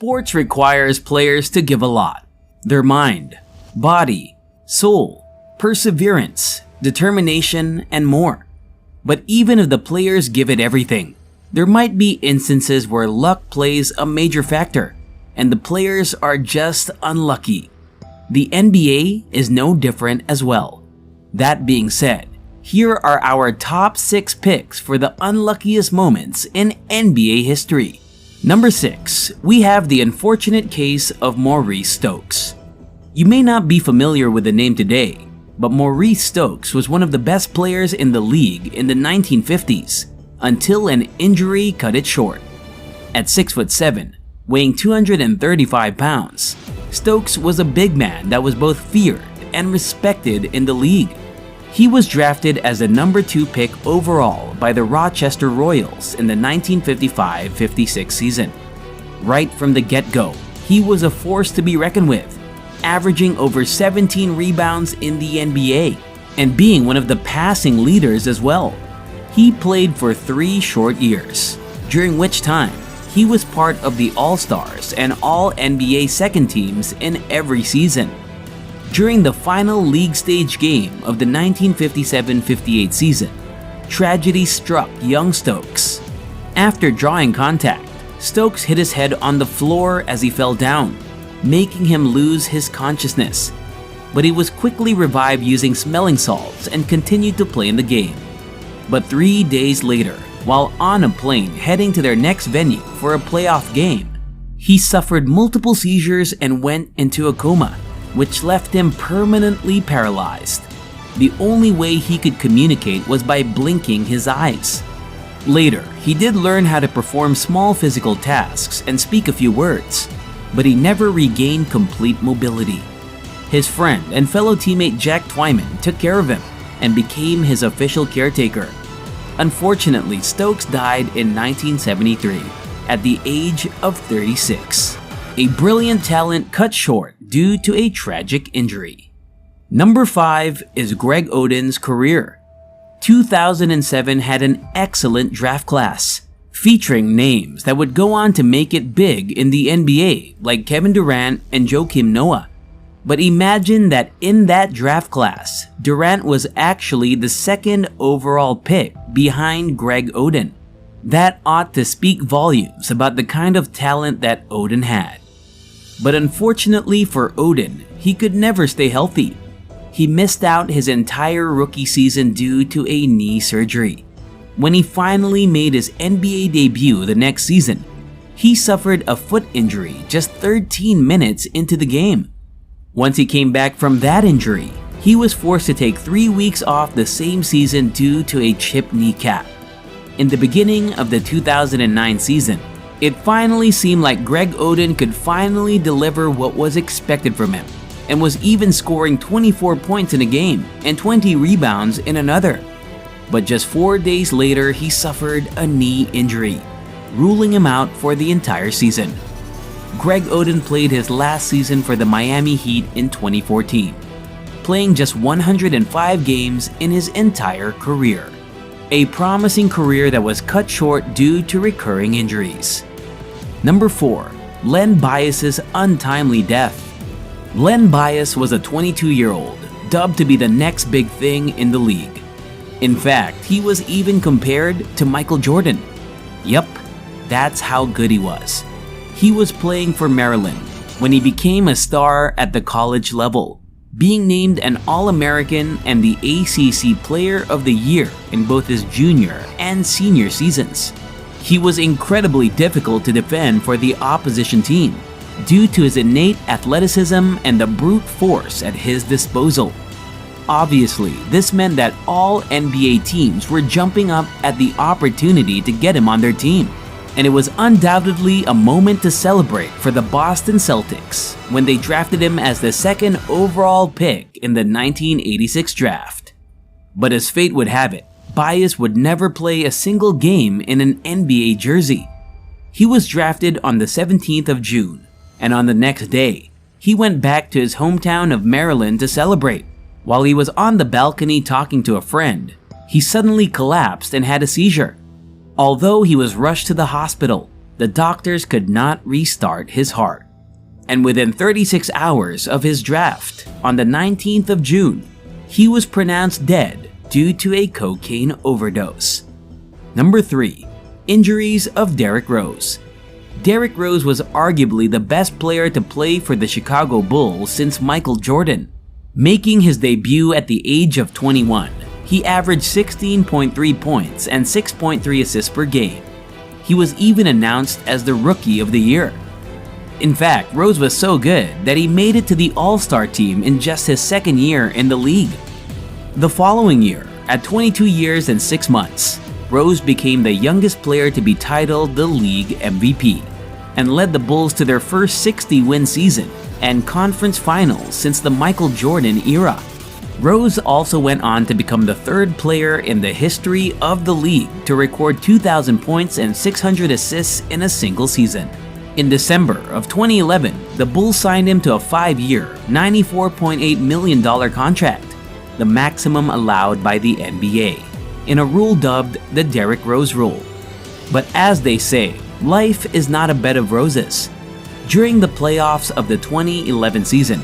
Sports requires players to give a lot. Their mind, body, soul, perseverance, determination, and more. But even if the players give it everything, there might be instances where luck plays a major factor, and the players are just unlucky. The NBA is no different as well. That being said, here are our top 6 picks for the unluckiest moments in NBA history. Number 6, we have the unfortunate case of Maurice Stokes. You may not be familiar with the name today, but Maurice Stokes was one of the best players in the league in the 1950s, until an injury cut it short. At 6'7", weighing 235 pounds, Stokes was a big man that was both feared and respected in the league. He was drafted as the number 2 pick overall by the Rochester Royals in the 1955-56 season. Right from the get-go, he was a force to be reckoned with, averaging over 17 rebounds in the NBA and being one of the passing leaders as well. He played for 3 short years, during which time he was part of the All-Stars and All-NBA second teams in every season. During the final league stage game of the 1957-58 season, tragedy struck young Stokes. After drawing contact, Stokes hit his head on the floor as he fell down, making him lose his consciousness. But he was quickly revived using smelling salts and continued to play in the game. But 3 days later, while on a plane heading to their next venue for a playoff game, he suffered multiple seizures and went into a coma, which left him permanently paralyzed. The only way he could communicate was by blinking his eyes. Later, he did learn how to perform small physical tasks and speak a few words, but he never regained complete mobility. His friend and fellow teammate Jack Twyman took care of him and became his official caretaker. Unfortunately, Stokes died in 1973 at the age of 36. A brilliant talent cut short due to a tragic injury. Number 5 is Greg Oden's career. 2007 had an excellent draft class, featuring names that would go on to make it big in the NBA like Kevin Durant and Joakim Noah. But imagine that in that draft class, Durant was actually the 2nd overall pick behind Greg Oden. That ought to speak volumes about the kind of talent that Oden had. But unfortunately for Oden, he could never stay healthy. He missed out his entire rookie season due to a knee surgery. When he finally made his NBA debut the next season, he suffered a foot injury just 13 minutes into the game. Once he came back from that injury, he was forced to take 3 weeks off the same season due to a chipped kneecap. In the beginning of the 2009 season, it finally seemed like Greg Oden could finally deliver what was expected from him, and was even scoring 24 points in a game and 20 rebounds in another. But just 4 days later, he suffered a knee injury, ruling him out for the entire season. Greg Oden played his last season for the Miami Heat in 2014, playing just 105 games in his entire career. A promising career that was cut short due to recurring injuries. Number 4, Len Biass's untimely death. Len Biass was a 22-year-old, dubbed to be the next big thing in the league. In fact, he was even compared to Michael Jordan. Yup, that's how good he was. He was playing for Maryland when he became a star at the college level, being named an All-American and the ACC Player of the Year in both his junior and senior seasons. He was incredibly difficult to defend for the opposition team due to his innate athleticism and the brute force at his disposal. Obviously, this meant that all NBA teams were jumping up at the opportunity to get him on their team, and it was undoubtedly a moment to celebrate for the Boston Celtics when they drafted him as the 2nd overall pick in the 1986 draft. But as fate would have it, Biass would never play a single game in an NBA jersey. He was drafted on the 17th of June, and on the next day, he went back to his hometown of Maryland to celebrate. While he was on the balcony talking to a friend, he suddenly collapsed and had a seizure. Although he was rushed to the hospital, the doctors could not restart his heart. And within 36 hours of his draft, on the 19th of June, he was pronounced dead due to a cocaine overdose. Number 3. Injuries of Derrick Rose. Derrick Rose was arguably the best player to play for the Chicago Bulls since Michael Jordan. Making his debut at the age of 21, he averaged 16.3 points and 6.3 assists per game. He was even announced as the Rookie of the Year. In fact, Rose was so good that he made it to the All-Star team in just his second year in the league. The following year, at 22 years and 6 months, Rose became the youngest player to be titled the league MVP and led the Bulls to their first 60-win season and conference finals since the Michael Jordan era. Rose also went on to become the third player in the history of the league to record 2,000 points and 600 assists in a single season. In December of 2011, the Bulls signed him to a 5-year, $94.8 million contract, the maximum allowed by the NBA, in a rule dubbed the Derrick Rose Rule. But as they say, life is not a bed of roses. During the playoffs of the 2011 season,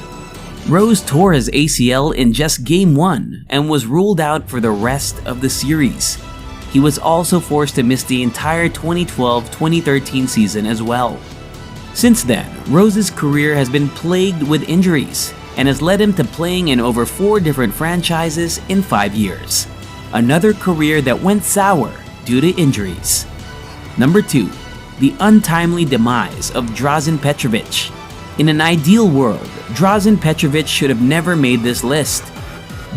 Rose tore his ACL in just Game 1 and was ruled out for the rest of the series. He was also forced to miss the entire 2012-2013 season as well. Since then, Rose's career has been plagued with injuries and has led him to playing in over 4 different franchises in 5 years. Another career that went sour due to injuries. Number 2. The untimely demise of Drazen Petrovic. In an ideal world, Drazen Petrovic should have never made this list.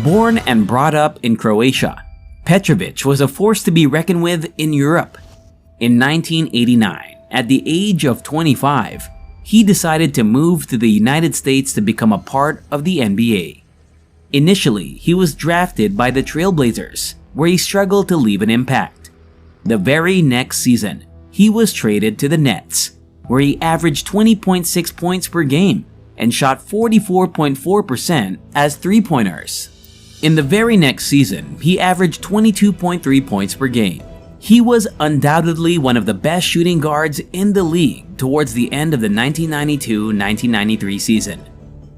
Born and brought up in Croatia, Petrovic was a force to be reckoned with in Europe. In 1989, at the age of 25, he decided to move to the United States to become a part of the NBA. Initially, he was drafted by the Trailblazers, where he struggled to leave an impact. The very next season, he was traded to the Nets, where he averaged 20.6 points per game and shot 44.4% as three-pointers. In the very next season, he averaged 22.3 points per game. He was undoubtedly one of the best shooting guards in the league towards the end of the 1992-1993 season.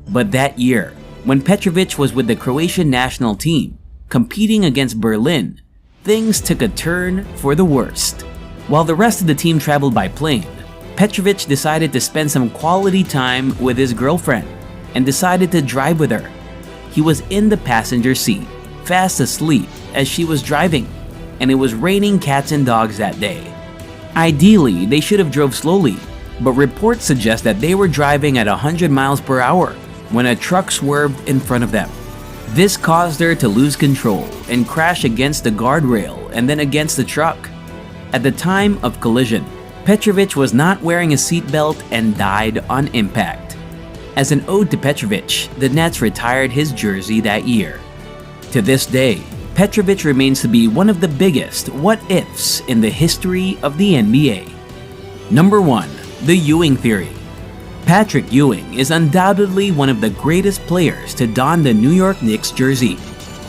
But that year, when Petrovic was with the Croatian national team, competing against Berlin, things took a turn for the worst. While the rest of the team traveled by plane, Petrovic decided to spend some quality time with his girlfriend and decided to drive with her. He was in the passenger seat, fast asleep as she was driving, and it was raining cats and dogs that day. Ideally, they should have drove slowly, but reports suggest that they were driving at 100 miles per hour when a truck swerved in front of them. This caused her to lose control and crash against the guardrail and then against the truck. At the time of collision, Petrovic was not wearing a seatbelt and died on impact. As an ode to Petrovic, the Nets retired his jersey that year. To this day, Petrovic remains to be one of the biggest what-ifs in the history of the NBA. Number 1. The Ewing Theory. Patrick Ewing is undoubtedly one of the greatest players to don the New York Knicks jersey,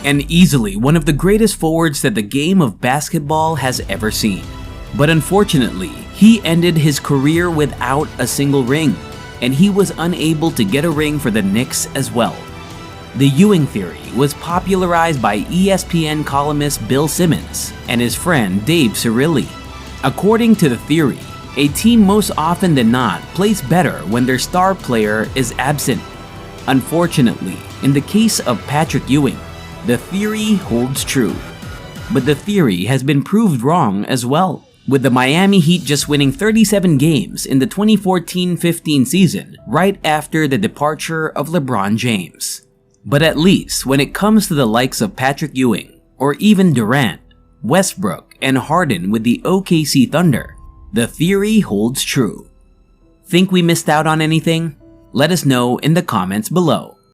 and easily one of the greatest forwards that the game of basketball has ever seen. But unfortunately, he ended his career without a single ring, and he was unable to get a ring for the Knicks as well. The Ewing Theory was popularized by ESPN columnist Bill Simmons and his friend Dave Cirilli. According to the theory, a team most often than not plays better when their star player is absent. Unfortunately, in the case of Patrick Ewing, the theory holds true. But the theory has been proved wrong as well, with the Miami Heat just winning 37 games in the 2014-15 season right after the departure of LeBron James. But at least when it comes to the likes of Patrick Ewing, or even Durant, Westbrook, and Harden with the OKC Thunder, the theory holds true. Think we missed out on anything? Let us know in the comments below.